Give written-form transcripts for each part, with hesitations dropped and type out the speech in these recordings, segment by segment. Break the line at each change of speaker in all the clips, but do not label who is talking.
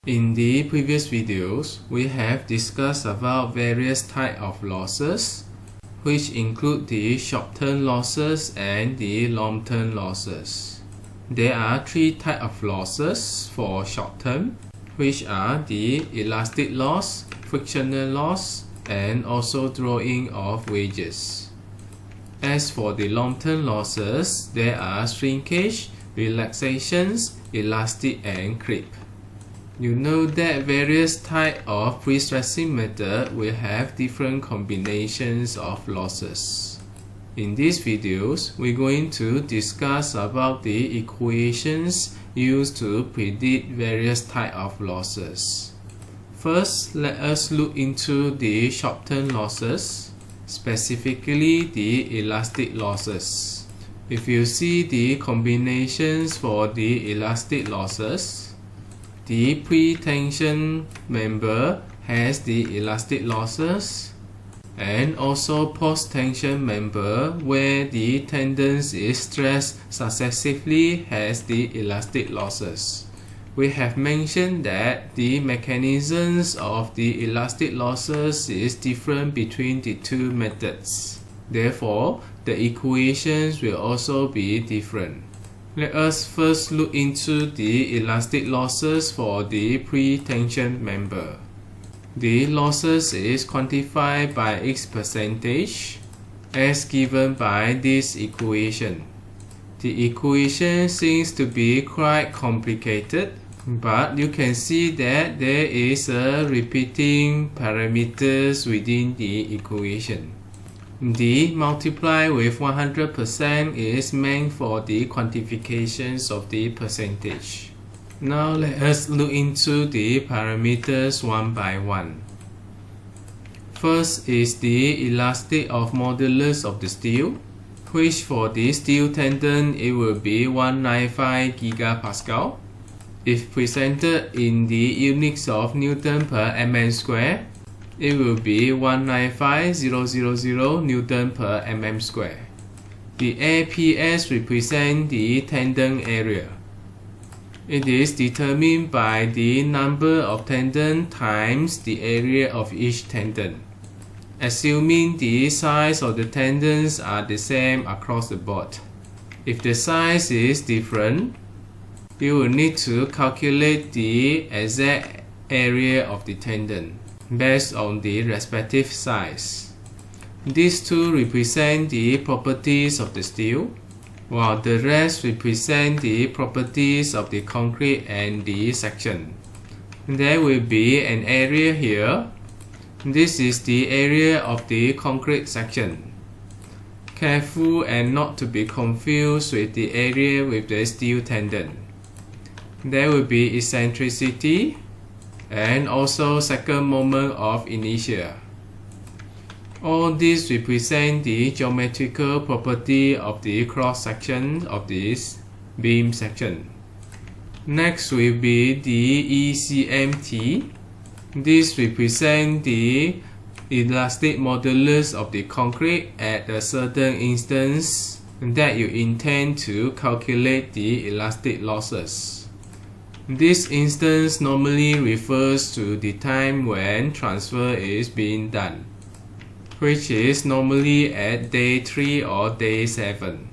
In the previous videos, we have discussed about various types of losses, which include the short-term losses and the long-term losses. There are three types of losses for short-term, which are the elastic loss, frictional loss, and also drawing of wages. As for the long-term losses, there are shrinkage, relaxations, elastic, and creep. You know that various types of pre-stressing method will have different combinations of losses. In these videos, we're going to discuss about the equations used to predict various types of losses. First, let us look into the short-term losses, specifically the elastic losses. If you see the combinations for the elastic losses, the pretensioned member has the elastic losses, and also post-tension member where the tendons is stressed successively has the elastic losses. We have mentioned that the mechanisms of the elastic losses is different between the two methods. Therefore, the equations will also be different. Let us first look into the elastic losses for the pretensioned member. The losses is quantified by its percentage as given by this equation. The equation seems to be quite complicated, but you can see that there is a repeating parameters within the equation. The multiply with 100% is meant for the quantifications of the percentage. Now let us look into the parameters one by one. First is the elastic of modulus of the steel, which for the steel tendon it will be 195 gigapascal. If presented in the units of Newton per mm square, it will be 195,000 Newton per mm square. The APS represents the tendon area. It is determined by the number of tendons times the area of each tendon, assuming the size of the tendons are the same across the board. If the size is different, you will need to calculate the exact area of the tendon based on the respective size. These two represent the properties of the steel, while the rest represent the properties of the concrete and the section. There will be an area here. This is the area of the concrete section. Careful and not to be confused with the area with the steel tendon. There will be eccentricity and also second moment of inertia. All these represent the geometrical property of the cross section of this beam section. Next will be the Ecmt. This represents the elastic modulus of the concrete at a certain instance that you intend to calculate the elastic losses. This instance normally refers to the time when transfer is being done, which is normally at day 3 or day 7.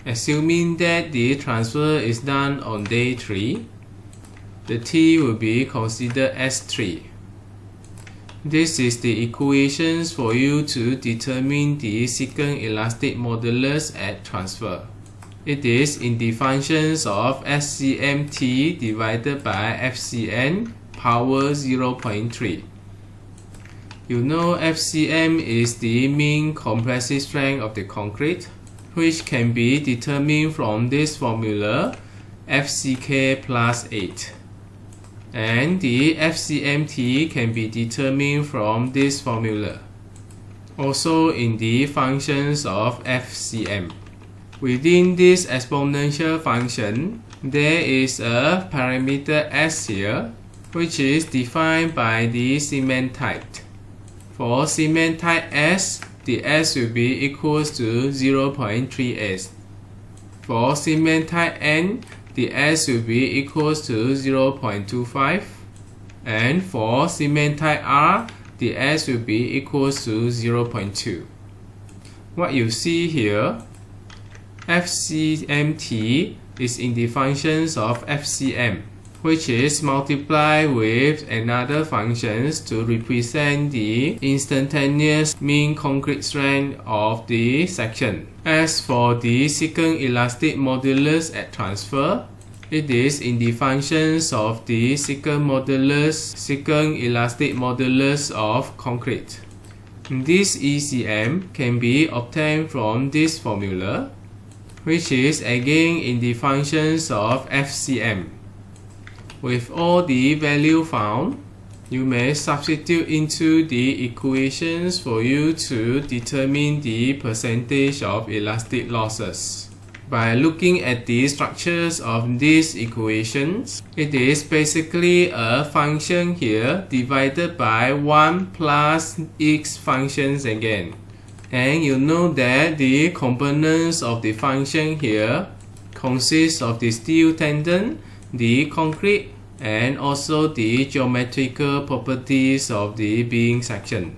Assuming that the transfer is done on day 3, the T will be considered as 3. This is the equations for you to determine the secant elastic modulus at transfer. It is in the functions of SCMT divided by FCN power 0.3. You know FCM is the mean compressive strength of the concrete, which can be determined from this formula FCK plus 8. And the FCMT can be determined from this formula, also in the functions of FCM. Within this exponential function, there is a parameter s here, which is defined by the cement type. For cement type S, the s will be equals to 0.3s. For cement type N, the s will be equals to 0.25. And for cement type R, the S will be equals to 0.2. What you see here, Fcmt is in the functions of Fcm, which is multiplied with another functions to represent the instantaneous mean concrete strength of the section. As for the secant elastic modulus at transfer, it is in the functions of the secant elastic modulus of concrete. This ECM can be obtained from this formula, which is again in the functions of Fcm. With all the value found, you may substitute into the equations for you to determine the percentage of elastic losses. By looking at the structures of these equations, it is basically a function here divided by 1 plus x functions again. And you know that the components of the function here consist of the steel tendon, the concrete, and also the geometrical properties of the beam section.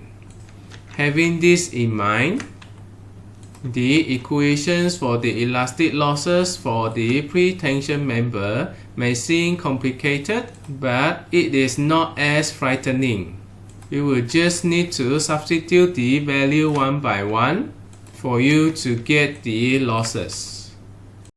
Having this in mind, the equations for the elastic losses for the pretensioned member may seem complicated, but it is not as frightening. You will just need to substitute the value one by one for you to get the losses.